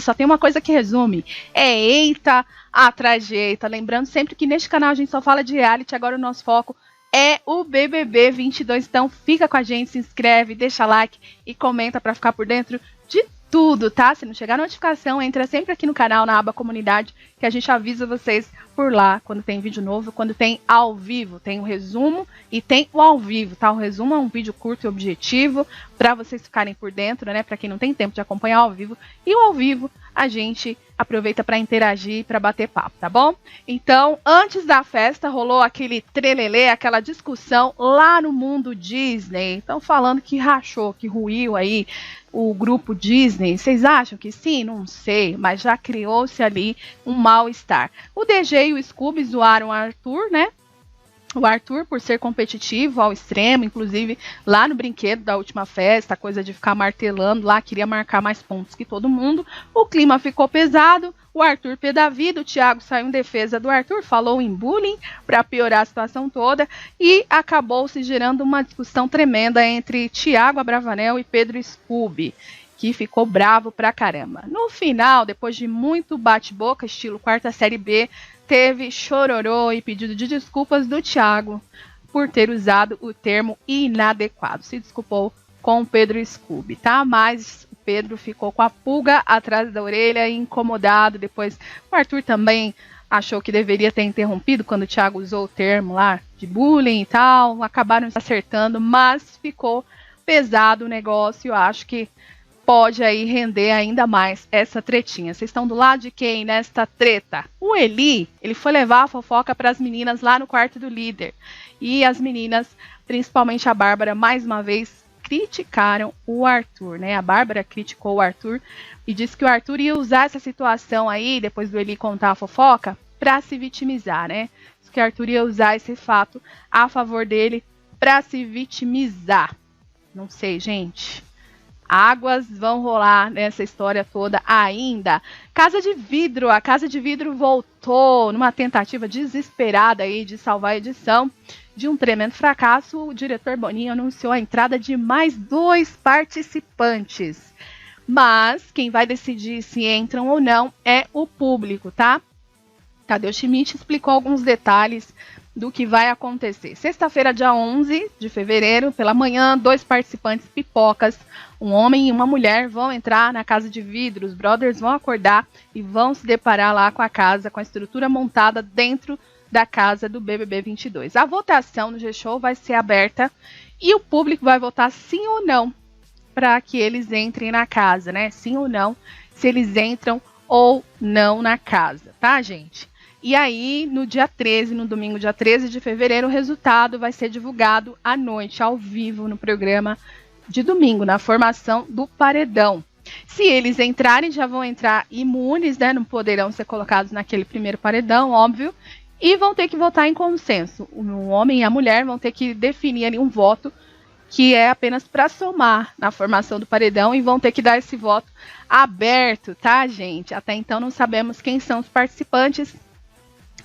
Só tem uma coisa que resume, é eita atrás de eita. Lembrando sempre que neste canal a gente só fala de reality, agora o nosso foco é o BBB 22. Então fica com a gente, se inscreve, deixa like e comenta para ficar por dentro de tudo, tá? Se não chegar a notificação, entra sempre aqui no canal, na aba comunidade, que a gente avisa vocês por lá quando tem vídeo novo, quando tem ao vivo. Tem o resumo e tem o ao vivo, tá? O resumo é um vídeo curto e objetivo para vocês ficarem por dentro, né? Para quem não tem tempo de acompanhar ao vivo. E o ao vivo a gente aproveita para interagir, para bater papo, tá bom? Então, antes da festa, rolou aquele trelelê, aquela discussão lá no mundo Disney. Então, falando que rachou, que ruiu aí o grupo Disney. Vocês acham que sim? Não sei, mas já criou-se ali um mal-estar. O DG e o Scooby zoaram o Arthur, né? O Arthur, por ser competitivo ao extremo, inclusive lá no brinquedo da última festa, a coisa de ficar martelando lá, queria marcar mais pontos que todo mundo. O clima ficou pesado, o Arthur pé da vida, o Thiago saiu em defesa do Arthur, falou em bullying para piorar a situação toda e acabou se gerando uma discussão tremenda entre Thiago Abravanel e Pedro Scooby, que ficou bravo pra caramba. No final, depois de muito bate-boca, estilo quarta série B, teve chororô e pedido de desculpas do Thiago por ter usado o termo inadequado. Se desculpou com o Pedro Scooby, tá? Mas o Pedro ficou com a pulga atrás da orelha, incomodado. Depois o Arthur também achou que deveria ter interrompido quando o Thiago usou o termo lá de bullying e tal. Acabaram se acertando, mas ficou pesado o negócio. Eu acho que pode aí render ainda mais essa tretinha. Vocês estão do lado de quem nesta treta? O Eli, ele foi levar a fofoca para as meninas lá no quarto do líder. E as meninas, principalmente a Bárbara, mais uma vez criticaram o Arthur, né? A Bárbara criticou o Arthur e disse que o Arthur ia usar essa situação aí, depois do Eli contar a fofoca, para se vitimizar, né? Diz que o Arthur ia usar esse fato a favor dele para se vitimizar. Não sei, gente. Águas vão rolar nessa história toda ainda. Casa de Vidro. A Casa de Vidro voltou numa tentativa desesperada aí de salvar a edição de um tremendo fracasso. O diretor Boninho anunciou a entrada de mais 2 participantes. Mas quem vai decidir se entram ou não é o público, tá? Tadeu Schmidt explicou alguns detalhes do que vai acontecer. Sexta-feira, dia 11 de fevereiro, pela manhã, 2 participantes pipocas, um homem e uma mulher, vão entrar na Casa de Vidro. Os brothers vão acordar e vão se deparar lá com a casa, com a estrutura montada dentro da casa do BBB 22. A votação no G-Show vai ser aberta e o público vai votar sim ou não para que eles entrem na casa, né? Sim ou não, se eles entram ou não na casa, tá, gente? E aí, no dia 13, no domingo, dia 13 de fevereiro, o resultado vai ser divulgado à noite, ao vivo, no programa de domingo, na formação do paredão. Se eles entrarem, já vão entrar imunes, né? Não poderão ser colocados naquele primeiro paredão, óbvio. E vão ter que votar em consenso. O homem e a mulher vão ter que definir ali um voto que é apenas para somar na formação do paredão e vão ter que dar esse voto aberto, tá, gente? Até então não sabemos quem são os participantes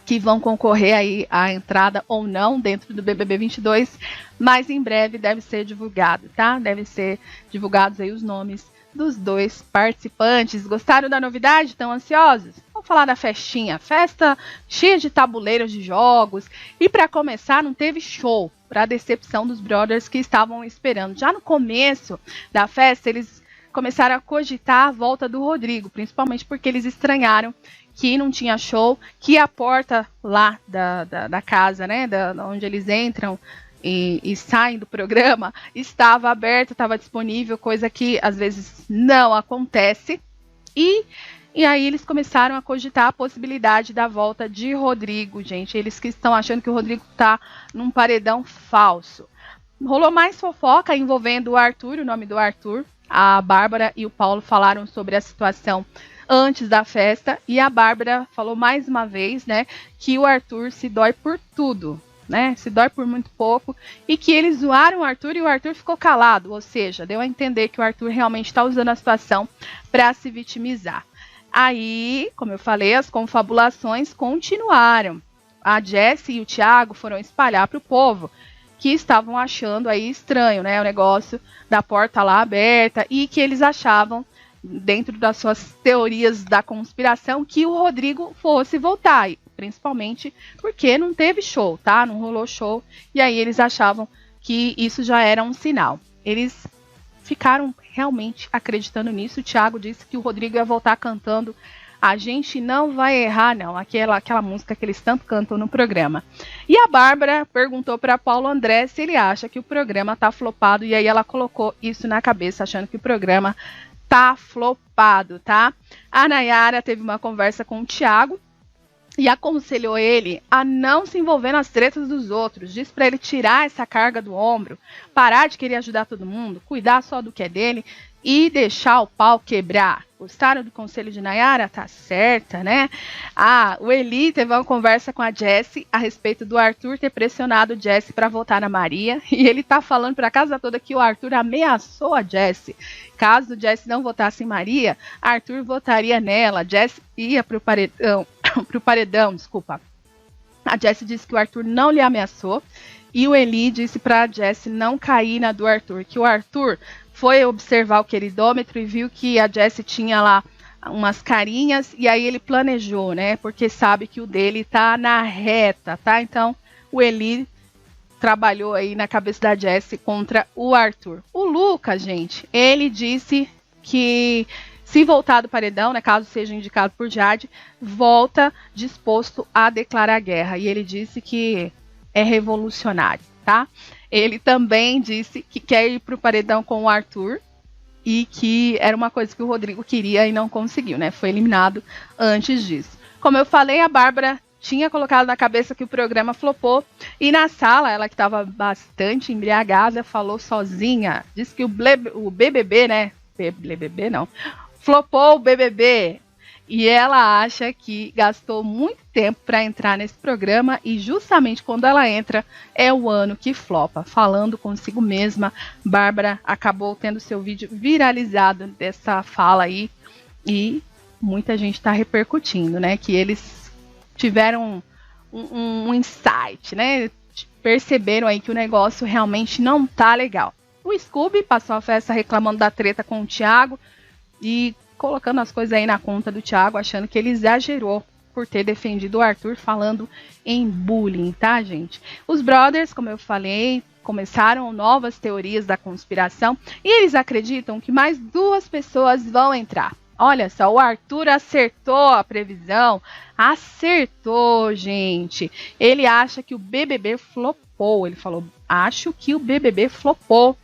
que vão concorrer aí à entrada ou não dentro do BBB 22, mas em breve deve ser divulgado, tá? Devem ser divulgados aí os nomes dos 2 participantes. Gostaram da novidade? Estão ansiosos? Vamos falar da festinha. Festa cheia de tabuleiros de jogos. E para começar, não teve show, para decepção dos brothers que estavam esperando. Já no começo da festa, eles começaram a cogitar a volta do Rodrigo, principalmente porque eles estranharam que não tinha show, que a porta lá da casa, né, onde eles entram e saem do programa, estava aberta, estava disponível, coisa que às vezes não acontece. E aí eles começaram a cogitar a possibilidade da volta de Rodrigo, gente. Eles que estão achando que o Rodrigo está num paredão falso. Rolou mais fofoca envolvendo o Arthur, o nome do Arthur. A Bárbara e o Paulo falaram sobre a situação antes da festa, e a Bárbara falou mais uma vez, né, que o Arthur se dói por tudo, né, se dói por muito pouco, e que eles zoaram o Arthur e o Arthur ficou calado, ou seja, deu a entender que o Arthur realmente está usando a situação para se vitimizar. Aí, como eu falei, as confabulações continuaram. A Jessie e o Thiago foram espalhar para o povo que estavam achando aí estranho, né, o negócio da porta lá aberta, e que eles achavam dentro das suas teorias da conspiração, que o Rodrigo fosse voltar, principalmente porque não teve show, tá? Não rolou show, e aí eles achavam que isso já era um sinal. Eles ficaram realmente acreditando nisso. O Thiago disse que o Rodrigo ia voltar cantando A Gente Não Vai Errar, não, aquela música que eles tanto cantam no programa. E a Bárbara perguntou para Paulo André se ele acha que o programa tá flopado, e aí ela colocou isso na cabeça, achando que o programa tá flopado, tá? A Nayara teve uma conversa com o Thiago e aconselhou ele a não se envolver nas tretas dos outros. Diz para ele tirar essa carga do ombro, parar de querer ajudar todo mundo, cuidar só do que é dele e deixar o pau quebrar. Gostaram do conselho de Nayara? Tá certa, né? O Eli teve uma conversa com a Jessie a respeito do Arthur ter pressionado o Jessie para votar na Maria. E ele tá falando para a casa toda que o Arthur ameaçou a Jessie. Caso o Jessie não votasse em Maria, Arthur votaria nela. Jessie ia pro paredão, desculpa. A Jessie disse que o Arthur não lhe ameaçou. E o Eli disse para a Jessie não cair na do Arthur. Que o Arthur foi observar o queridômetro e viu que a Jessie tinha lá umas carinhas, e aí ele planejou, né? Porque sabe que o dele tá na reta, tá? Então, o Eli trabalhou aí na cabeça da Jessie contra o Arthur. O Lucas, gente, ele disse que se voltar do paredão, né, caso seja indicado por Jade, volta disposto a declarar guerra. E ele disse que é revolucionário, tá? Ele também disse que quer ir pro paredão com o Arthur e que era uma coisa que o Rodrigo queria e não conseguiu, né? Foi eliminado antes disso. Como eu falei, a Bárbara tinha colocado na cabeça que o programa flopou e na sala, ela que estava bastante embriagada, falou sozinha, disse que o BBB, né? BBB não. Flopou o BBB. E ela acha que gastou muito tempo para entrar nesse programa e justamente quando ela entra é o ano que flopa. Falando consigo mesma, Bárbara acabou tendo seu vídeo viralizado dessa fala aí e muita gente está repercutindo, né? Que eles tiveram um insight, né? Perceberam aí que o negócio realmente não tá legal. O Scooby passou a festa reclamando da treta com o Thiago e colocando as coisas aí na conta do Thiago, achando que ele exagerou por ter defendido o Arthur, falando em bullying, tá, gente? Os brothers, como eu falei, começaram novas teorias da conspiração e eles acreditam que mais 2 pessoas vão entrar. Olha só, o Arthur acertou a previsão. Acertou, gente. Ele acha que o BBB flopou. Ele falou, acho que o BBB flopou,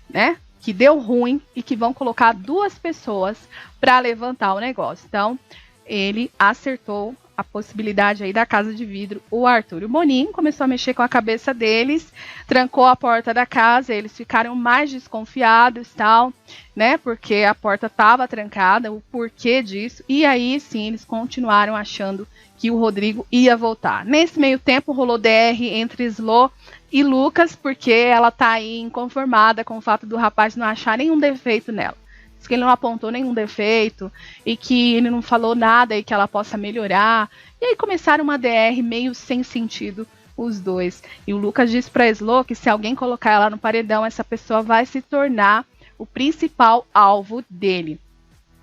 né? Que deu ruim e que vão colocar 2 pessoas para levantar o negócio. Então, ele acertou a possibilidade aí da Casa de Vidro, o Arthur. O Boninho começou a mexer com a cabeça deles, trancou a porta da casa, eles ficaram mais desconfiados, tal, né? Porque a porta estava trancada, o porquê disso. E aí, sim, eles continuaram achando que o Rodrigo ia voltar. Nesse meio tempo, rolou DR entre Slo e Lucas, porque ela tá aí inconformada com o fato do rapaz não achar nenhum defeito nela. Diz que ele não apontou nenhum defeito e que ele não falou nada e que ela possa melhorar. E aí começaram uma DR meio sem sentido os dois. E o Lucas disse pra Slo que se alguém colocar ela no paredão, essa pessoa vai se tornar o principal alvo dele.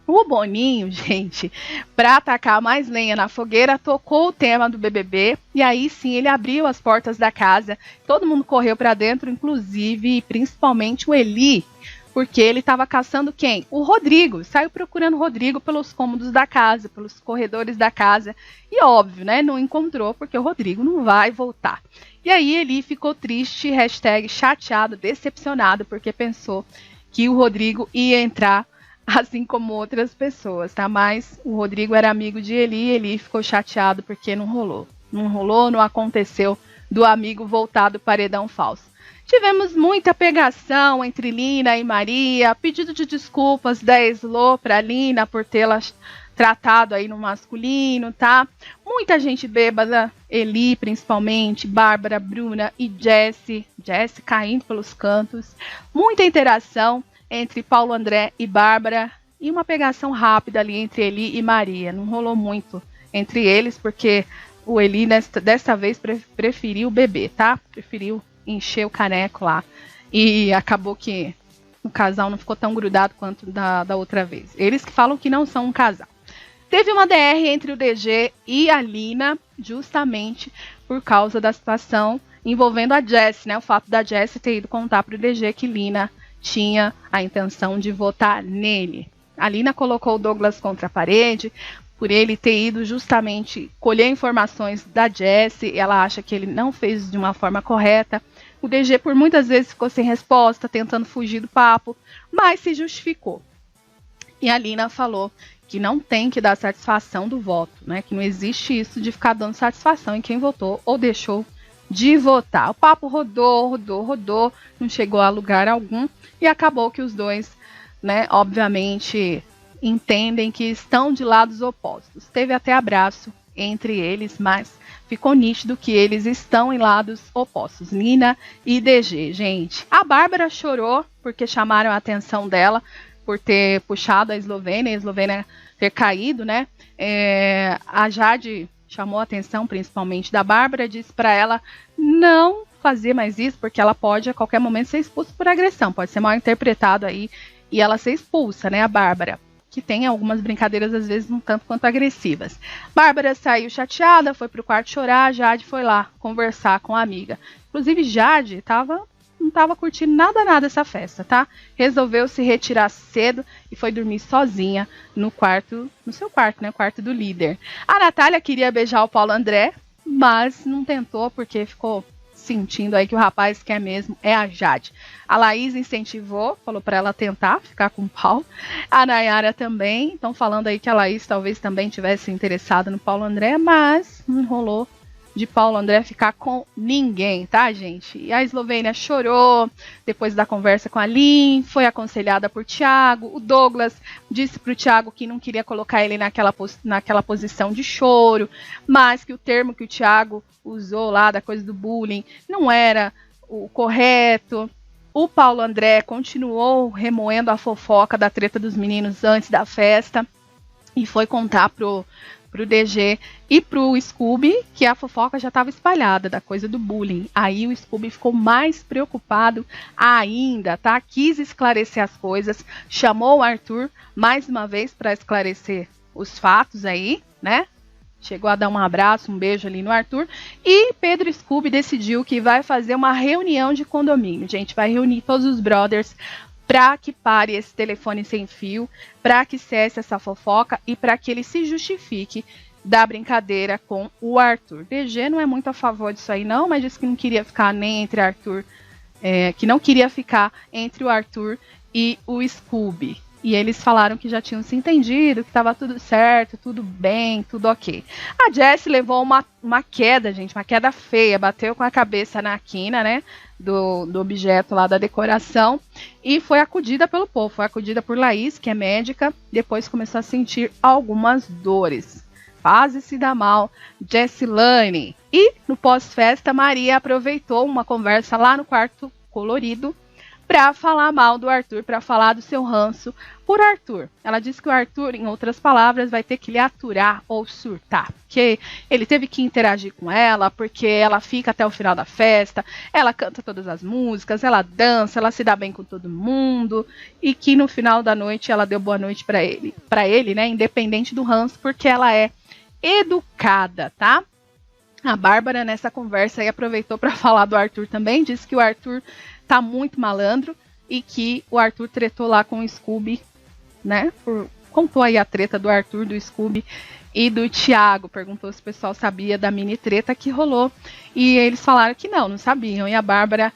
O Boninho, gente, para atacar mais lenha na fogueira, tocou o tema do BBB e aí sim ele abriu as portas da casa. Todo mundo correu para dentro, inclusive, principalmente o Eli, porque ele estava caçando quem? O Rodrigo. Saiu procurando o Rodrigo pelos cômodos da casa, pelos corredores da casa. E óbvio, né? Não encontrou, porque o Rodrigo não vai voltar. E aí Eli ficou triste, #chateado, decepcionado, porque pensou que o Rodrigo ia entrar assim como outras pessoas, tá? Mas o Rodrigo era amigo de Eli, Eli ficou chateado porque não rolou. Não rolou, não aconteceu do amigo voltar do paredão falso. Tivemos muita pegação entre Lina e Maria, pedido de desculpas da Slo pra Lina por tê-la tratado aí no masculino, tá? Muita gente bêbada, Eli principalmente, Bárbara, Bruna e Jessie caindo pelos cantos. Muita interação entre Paulo André e Bárbara, e uma pegação rápida ali entre Eli e Maria. Não rolou muito entre eles, porque o Eli dessa vez preferiu beber, tá? Preferiu encher o caneco lá. E acabou que O casal não ficou tão grudado quanto da outra vez. Eles que falam que não são um casal. Teve uma DR entre o DG e a Lina, justamente por causa da situação envolvendo a Jessie, né? O fato da Jessie ter ido contar para o DG que Lina tinha a intenção de votar nele. A Lina colocou o Douglas contra a parede, por ele ter ido justamente colher informações da Jessie. Ela acha que ele não fez de uma forma correta. O DG por muitas vezes ficou sem resposta, tentando fugir do papo, mas se justificou. E a Lina falou que não tem que dar satisfação do voto, né? Que não existe isso de ficar dando satisfação em quem votou ou deixou de votar. O papo rodou, não chegou a lugar algum e acabou que os dois, né, obviamente entendem que estão de lados opostos. Teve até abraço entre eles, mas ficou nítido que eles estão em lados opostos, Lina e DG, gente. A Bárbara chorou porque chamaram a atenção dela por ter puxado a Eslovênia ter caído, né? A Jade chamou a atenção principalmente da Bárbara, disse para ela não fazer mais isso, porque ela pode a qualquer momento ser expulsa por agressão, pode ser mal interpretado aí e ela ser expulsa, né, a Bárbara, que tem algumas brincadeiras às vezes um tanto quanto agressivas. Bárbara saiu chateada, foi pro quarto chorar, a Jade foi lá conversar com a amiga. Inclusive Jade não estava curtindo nada essa festa, tá? Resolveu se retirar cedo e foi dormir sozinha no seu quarto, né? O quarto do líder. A Natália queria beijar o Paulo André, mas não tentou porque ficou sentindo aí que o rapaz quer mesmo é a Jade. A Laís incentivou, falou para ela tentar ficar com o Paulo. A Nayara também, estão falando aí que a Laís talvez também tivesse interessada no Paulo André, mas não rolou de Paulo André ficar com ninguém, tá, gente? E a Eslovênia chorou depois da conversa com a Lin, foi aconselhada por Thiago. O Douglas disse pro Thiago que não queria colocar ele naquela posição de choro, mas que o termo que o Thiago usou lá da coisa do bullying não era o correto. O Paulo André continuou remoendo a fofoca da treta dos meninos antes da festa e foi contar pro DG e pro Scooby que a fofoca já estava espalhada da coisa do bullying. Aí o Scooby ficou mais preocupado ainda, tá? Quis esclarecer as coisas, chamou o Arthur mais uma vez para esclarecer os fatos aí, né? Chegou a dar um abraço, um beijo ali no Arthur. E Pedro Scooby decidiu que vai fazer uma reunião de condomínio. Gente, vai reunir todos os brothers para que pare esse telefone sem fio, para que cesse essa fofoca e para que ele se justifique da brincadeira com o Arthur. DG não é muito a favor disso aí não, mas disse que não queria ficar nem entre Arthur, que não queria ficar entre o Arthur e o Scooby. E eles falaram que já tinham se entendido, que estava tudo certo, tudo bem, tudo ok. A Jessie levou uma queda, gente, uma queda feia, bateu com a cabeça na quina, né, do objeto lá da decoração e foi acudida pelo povo, foi acudida por Laís, que é médica, depois começou a sentir algumas dores. Quase se dá mal, Jessilane. E no pós-festa, Maria aproveitou uma conversa lá no quarto colorido para falar mal do Arthur, para falar do seu ranço por Arthur. Ela disse que o Arthur, em outras palavras, vai ter que lhe aturar ou surtar, porque ele teve que interagir com ela, porque ela fica até o final da festa, ela canta todas as músicas, ela dança, ela se dá bem com todo mundo, e que no final da noite ela deu boa noite para ele, né, independente do ranço, porque ela é educada, tá? A Bárbara, nessa conversa aí, aproveitou para falar do Arthur também, disse que o Arthur tá muito malandro e que o Arthur tretou lá com o Scooby, né? Contou aí a treta do Arthur, do Scooby e do Thiago. Perguntou se o pessoal sabia da mini treta que rolou. E eles falaram que não sabiam. E a Bárbara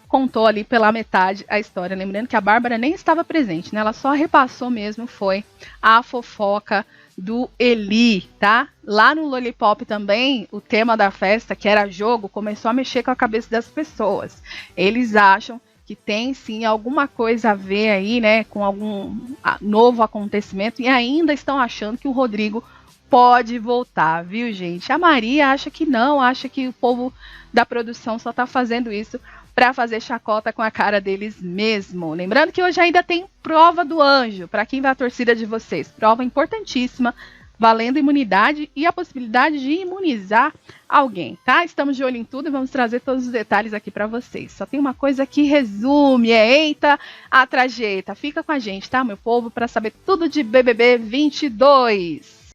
contou ali pela metade a história. Lembrando que a Bárbara nem estava presente, né? Ela só repassou mesmo, foi a fofoca do Eli, tá? Lá no Lollipop também, o tema da festa, que era jogo, começou a mexer com a cabeça das pessoas. Eles acham que tem sim alguma coisa a ver aí, né, com algum novo acontecimento e ainda estão achando que o Rodrigo pode voltar, viu, gente? A Maria acha que não, acha que o povo da produção só tá fazendo isso para fazer chacota com a cara deles mesmo. Lembrando que hoje ainda tem prova do anjo, para quem vai à torcida de vocês. Prova importantíssima valendo imunidade e a possibilidade de imunizar alguém, tá? Estamos de olho em tudo e vamos trazer todos os detalhes aqui para vocês. Só tem uma coisa que resume, eita, a trajeta. Fica com a gente, tá, meu povo, para saber tudo de BBB 22.